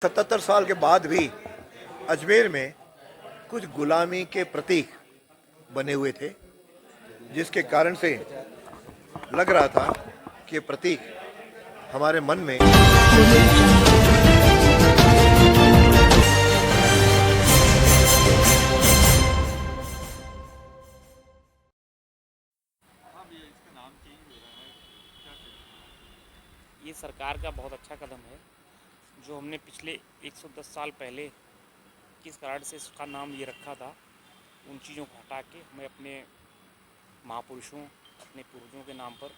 77 साल के बाद भी अजमेर में कुछ गुलामी के प्रतीक बने हुए थे, जिसके कारण से लग रहा था कि ये प्रतीक हमारे मन में ये सरकार का बहुत अच्छा कदम है जो हमने पिछले 110 साल पहले किस कारण से इसका नाम ये रखा था, उन चीज़ों को हटा के हमें अपने महापुरुषों, अपने पूर्वजों के नाम पर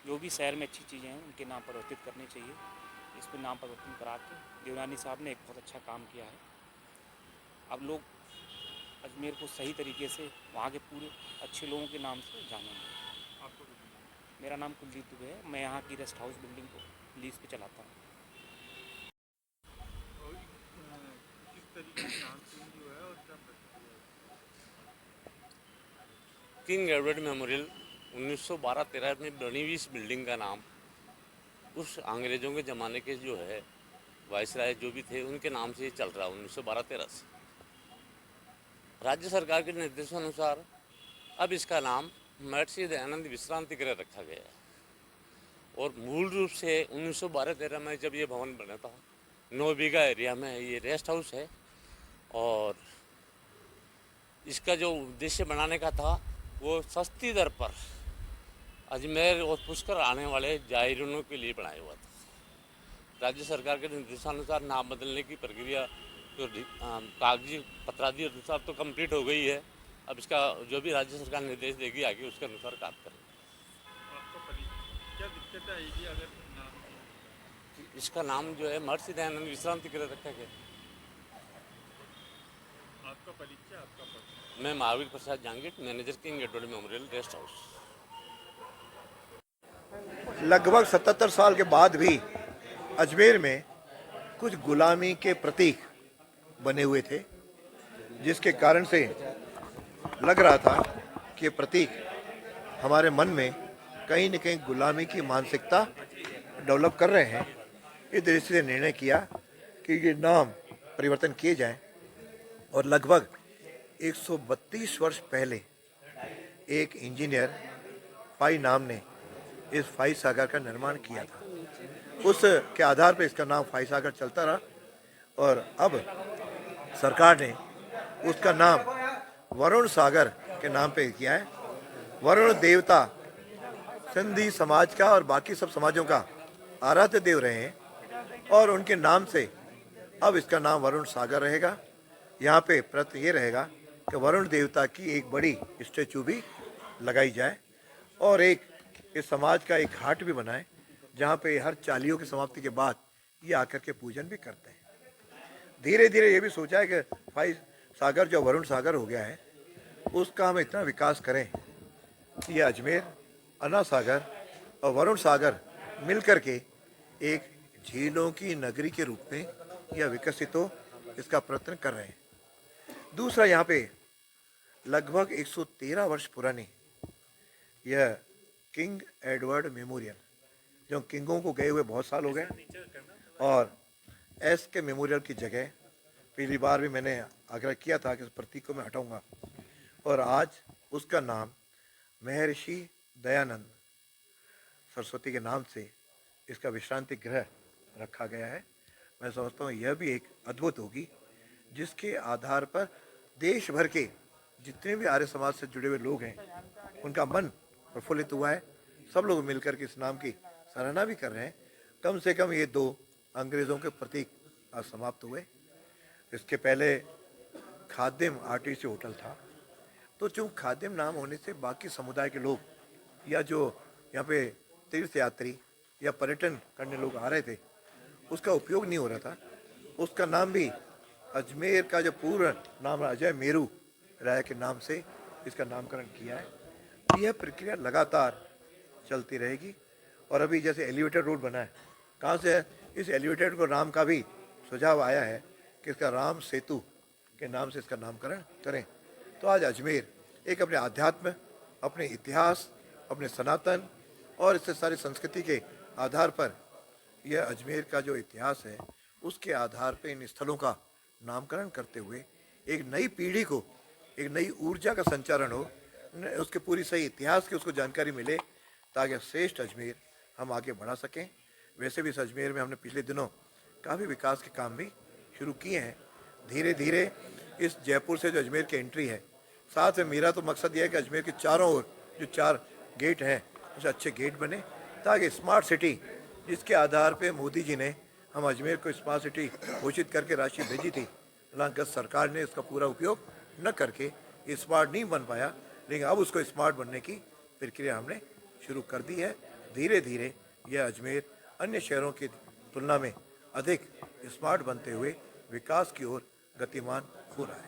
जो भी शहर में अच्छी चीज़ें हैं उनके नाम परिवर्तित करनी चाहिए। इस पर नाम परिवर्तन करा के देवनानी साहब ने एक बहुत अच्छा काम किया है। अब लोग अजमेर को सही तरीके से वहाँ के पूरे अच्छे लोगों के नाम से जानेंगे। मेरा नाम कुलदीप दुबे है। मैं यहाँ की रेस्ट हाउस बिल्डिंग को लीज पे चलाता हूँ। किस तरीके से नाम चेंज हुआ है और क्या प्रक्रिया है? किंग एडवर्ड मेमोरियल 1912-13 में बनी हुई इस बिल्डिंग का नाम उस अंग्रेज़ों के ज़माने के जो है वायसराय जो भी थे उनके नाम से ये चल रहा है 1912-13 से। राज्य सरकार के निर्देशानुसार अब इसका नाम महर्षि दयानंद विश्रांति गृह रखा गया है। और मूल रूप से 1912-13 में जब ये भवन बना था 9 बीघा एरिया में ये रेस्ट हाउस है। और इसका जो उद्देश्य बनाने का था वो सस्ती दर पर अजमेर और पुष्कर आने वाले जायरीनों के लिए बनाया हुआ था। राज्य सरकार के निर्देशानुसार नाम बदलने की प्रक्रिया जो कागजी पत्रादि अनुसार तो कंप्लीट हो गई है। अब इसका जो भी राज्य सरकार निर्देश देगी आगे उसके अनुसार काम करेंगे। आपका क्या दिक्कत आएगी अगर नाम इसका नाम जो है महर्षि दयानंद विश्रांति गृह रखा गया। आपका परिचय आपका पद? मैं Mahavir Prasad Jangid, manager King Edward memorial rest house. लगभग 77 साल के बाद भी अजमेर में कुछ गुलामी के प्रतीक बने हुए थे, जिसके कारण से लग रहा था कि ये प्रतीक हमारे मन में कहीं न कहीं गुलामी की मानसिकता डेवलप कर रहे हैं। इस दृष्टि से निर्णय किया कि ये नाम परिवर्तन किए जाएं। और लगभग 132 वर्ष पहले एक इंजीनियर फाई नाम ने इस फाई सागर का निर्माण किया था। उस के आधार पर इसका नाम फाई सागर चलता रहा और अब सरकार ने उसका नाम वरुण सागर के नाम पे किया है। वरुण देवता सिंधी समाज का और बाकी सब समाजों का आराध्य देव रहे हैं और उनके नाम से अब इसका नाम वरुण सागर रहेगा। यहाँ पे प्रति ये रहेगा कि वरुण देवता की एक बड़ी स्टैचू भी लगाई जाए और एक इस समाज का एक घाट भी बनाए जहाँ पे हर चालियों की समाप्ति के बाद ये आकर के पूजन भी करते हैं। धीरे धीरे ये भी सोचा है कि भाई सागर जो वरुण सागर हो गया है उसका हम इतना विकास करें कि ये अजमेर, अन्ना सागर और वरुण सागर मिलकर के एक झीलों की नगरी के रूप में यह विकसित हो, इसका प्रयत्न कर रहे हैं। दूसरा, यहाँ पे लगभग 113 वर्ष पुरानी यह किंग एडवर्ड मेमोरियल, जो किंगों को गए हुए बहुत साल हो गए, और एस के मेमोरियल की जगह पिछली बार भी मैंने आग्रह किया था कि इस प्रतीक को मैं हटाऊंगा और आज उसका नाम महर्षि दयानंद सरस्वती के नाम से इसका विश्रांति गृह रखा गया है। मैं समझता हूँ यह भी एक अद्भुत होगी जिसके आधार पर देश भर के जितने भी आर्य समाज से जुड़े हुए लोग हैं उनका मन प्रफुल्लित हुआ है। सब लोग मिलकर के इस नाम की सराहना भी कर रहे हैं। कम से कम ये 2 अंग्रेज़ों के प्रतीक आज समाप्त हुए। इसके पहले खादिम आरटीसी होटल था, तो चूँकि खादिम नाम होने से बाकी समुदाय के लोग या जो यहाँ पे तीर्थ यात्री या पर्यटन करने लोग आ रहे थे उसका उपयोग नहीं हो रहा था। उसका नाम भी अजमेर का जो पूर्ण नाम अजय मेरू राय के नाम से इसका नामकरण किया है। यह प्रक्रिया लगातार चलती रहेगी। और अभी जैसे एलिवेटेड रोड बना है, कहाँ से है? इस एलिवेटेड को नाम का भी सुझाव आया है कि इसका राम सेतु के नाम से इसका नामकरण करें। तो आज अजमेर एक अपने आध्यात्म, अपने इतिहास, अपने सनातन और इससे सारी संस्कृति के आधार पर यह अजमेर का जो इतिहास है उसके आधार पे इन स्थलों का नामकरण करते हुए एक नई पीढ़ी को एक नई ऊर्जा का संचारण हो, उसके पूरी सही इतिहास की उसको जानकारी मिले, ताकि श्रेष्ठ अजमेर हम आगे बढ़ा सकें। वैसे भी इस अजमेर में हमने पिछले दिनों काफ़ी विकास के काम भी शुरू किए हैं। धीरे धीरे इस जयपुर से जो अजमेर की एंट्री है, साथ में मेरा तो मकसद यह है कि अजमेर के चारों ओर जो 4 गेट हैं उसे अच्छे गेट बने, ताकि स्मार्ट सिटी जिसके आधार पे मोदी जी ने हम अजमेर को स्मार्ट सिटी घोषित करके राशि भेजी थी, हालांकि सरकार ने इसका पूरा उपयोग न करके ये स्मार्ट नहीं बन पाया, लेकिन अब उसको स्मार्ट बनने की प्रक्रिया हमने शुरू कर दी है। धीरे धीरे यह अजमेर अन्य शहरों की तुलना में अधिक स्मार्ट बनते हुए विकास की ओर गतिमान हो रहा है।